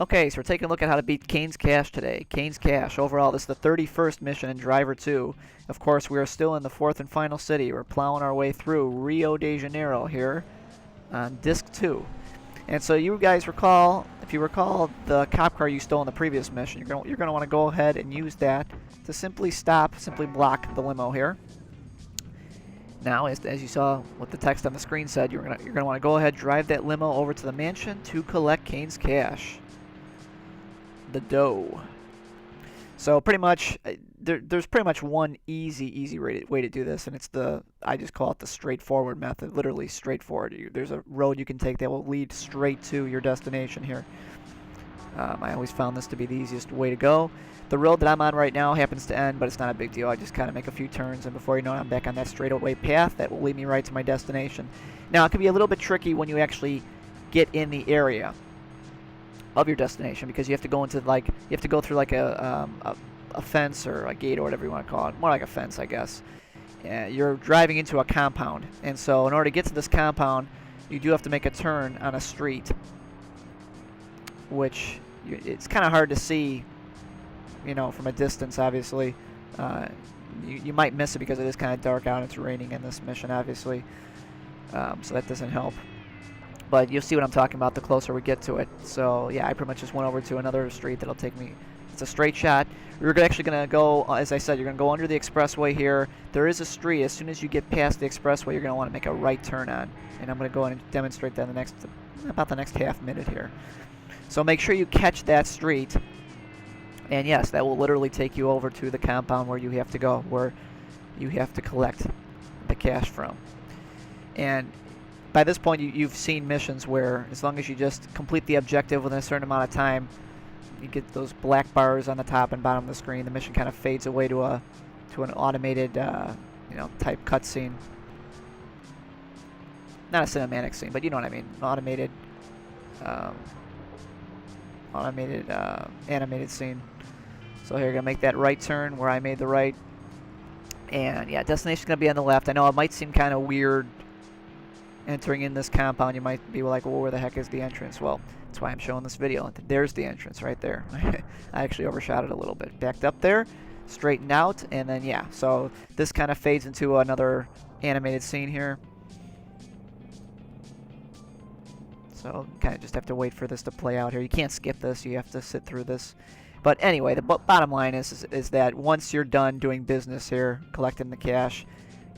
Okay, so we're taking a look at how to beat Caine's Cache today. Caine's Cache. Overall, this is the 31st mission in Driver 2. Of course, we are still in the fourth and final city. We're plowing our way through Rio de Janeiro here on Disc 2. And so you guys recall, if you recall the cop car you stole in the previous mission, you're gonna want to go ahead and use that to simply block the limo here. Now, as you saw what the text on the screen said, you're gonna want to go ahead, drive that limo over to the mansion to collect Caine's Cache. The dough. So pretty much, there's pretty much one easy way to do this, and it's I just call it the straightforward method. Literally straightforward. There's a road you can take that will lead straight to your destination here. I always found this to be the easiest way to go. The road that I'm on right now happens to end, but it's not a big deal. I just kind of make a few turns, and before you know it, I'm back on that straightaway path that will lead me right to my destination. Now, it can be a little bit tricky when you actually get in the area of your destination, because you have to go into through like a fence or a gate or whatever you want to call it. More like a fence, I guess. You're driving into a compound, and so in order to get to this compound, you do have to make a turn on a street, which it's kind of hard to see, you know, from a distance. Obviously, you might miss it because it is kind of dark out. It's raining in this mission, obviously, so that doesn't help. But you'll see what I'm talking about the closer we get to it. So yeah, I pretty much just went over to another street that'll take me. It's a straight shot. We're actually going to go, as I said, you're going to go under the expressway here. There is a street. As soon as you get past the expressway, you're going to want to make a right turn on. And I'm going to go in and demonstrate that in about the next half minute here. So make sure you catch that street. And yes, that will literally take you over to the compound where you have to go, where you have to collect the cash from. And by this point, you've seen missions where, as long as you just complete the objective within a certain amount of time, you get those black bars on the top and bottom of the screen. The mission kind of fades away to an automated, type cutscene. Not a cinematic scene, but you know what I mean. Automated, animated scene. So here, you're gonna make that right turn where I made the right, and yeah, destination's gonna be on the left. I know it might seem kind of weird entering in this compound. You might be like, well, where the heck is the entrance? Well, that's why I'm showing this video. There's the entrance right there. I actually overshot it a little bit. Backed up there, straightened out, and then yeah. So this kind of fades into another animated scene here. So kind of just have to wait for this to play out here. You can't skip this. You have to sit through this. But anyway, the bottom line is that once you're done doing business here, collecting the cash,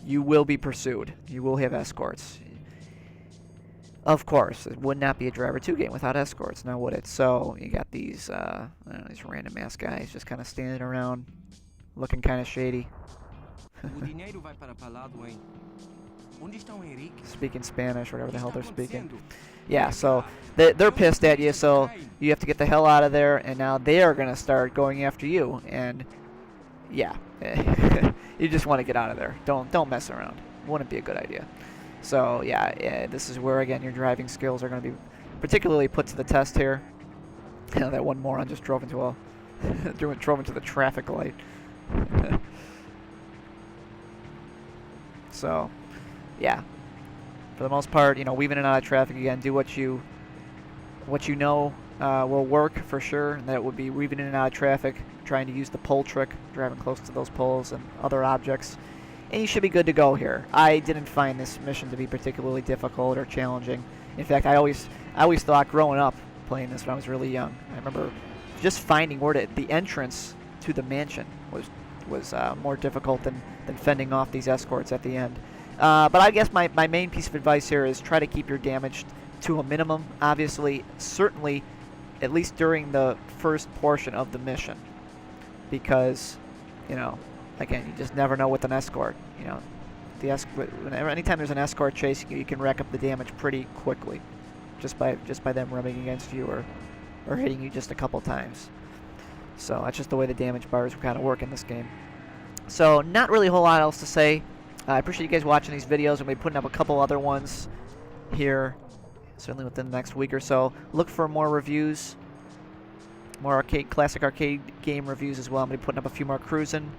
you will be pursued. You will have escorts. Of course, it would not be a Driver 2 game without escorts, now would it? So you got these these random ass guys just kind of standing around, looking kind of shady. Speaking Spanish, whatever the hell they're speaking. Yeah, so they're pissed at you, so you have to get the hell out of there, and now they are gonna start going after you, and yeah, you just want to get out of there. Don't mess around. Wouldn't be a good idea. So yeah, this is where again your driving skills are going to be particularly put to the test here. That one moron just drove into the traffic light. So yeah, for the most part, you know, weaving in and out of traffic again. Do what you know will work for sure. And that would be weaving in and out of traffic, trying to use the pole trick, driving close to those poles and other objects. And you should be good to go here. I didn't find this mission to be particularly difficult or challenging. In fact, I always thought growing up playing this when I was really young, I remember just finding where the entrance to the mansion was more difficult than fending off these escorts at the end. But I guess my main piece of advice here is try to keep your damage to a minimum. Obviously, certainly, at least during the first portion of the mission, because, you know, again, you just never know with an escort. You know, anytime there's an escort chasing you, you can rack up the damage pretty quickly, just by them rubbing against you or hitting you just a couple times. So that's just the way the damage bars kind of work in this game. So not really a whole lot else to say. I appreciate you guys watching these videos. I'm going to be putting up a couple other ones here, certainly within the next week or so. Look for more reviews, more classic arcade game reviews as well. I'm going to be putting up a few more Cruisin'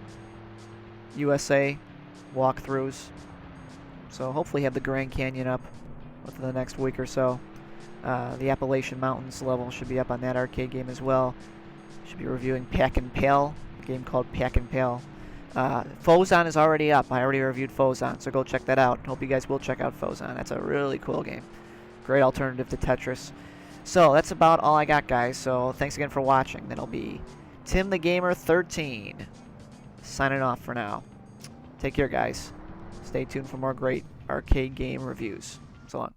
USA walkthroughs. So hopefully have the Grand Canyon up within the next week or so. The Appalachian Mountains level should be up on that arcade game as well. Should be reviewing Pack and Pale, a game called Pack and Pale. Fozon is already up. I already reviewed Fozon, so go check that out. Hope you guys will check out Fozon. That's a really cool game. Great alternative to Tetris. So that's about all I got, guys. So thanks again for watching. That'll be Tim the Gamer 13 signing off for now. Take care, guys. Stay tuned for more great arcade game reviews. So long.